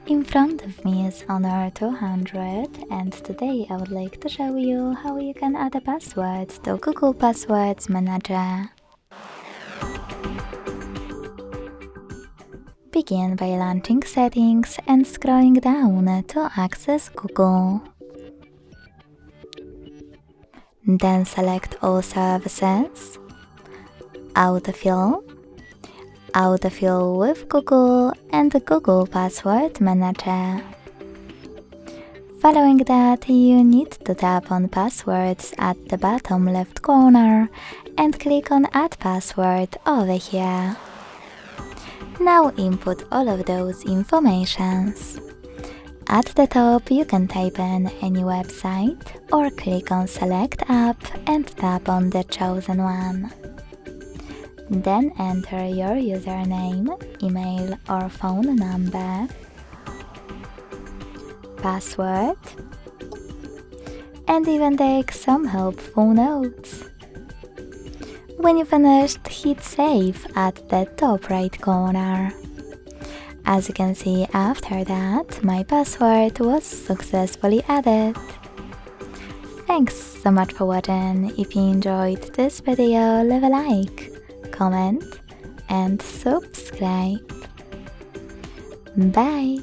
In front of me is Honor 200, and today I would like to show you how you can add a password to Google Passwords Manager. Begin by launching Settings and scrolling down to access Google. Then select All Services, Autofill, Autofill with Google, and Google Password Manager. Following that, you need to tap on Passwords at the bottom left corner and click on Add Password over here. Now input all of those informations. At the top, you can type in any website or click on Select App and tap on the chosen one. Then enter your username, email or phone number, password, and even take some helpful notes. When you finished, hit save at the top right corner. As you can see, after that, my password was successfully added. Thanks so much for watching. If you enjoyed this video, leave a like, comment and subscribe. Bye!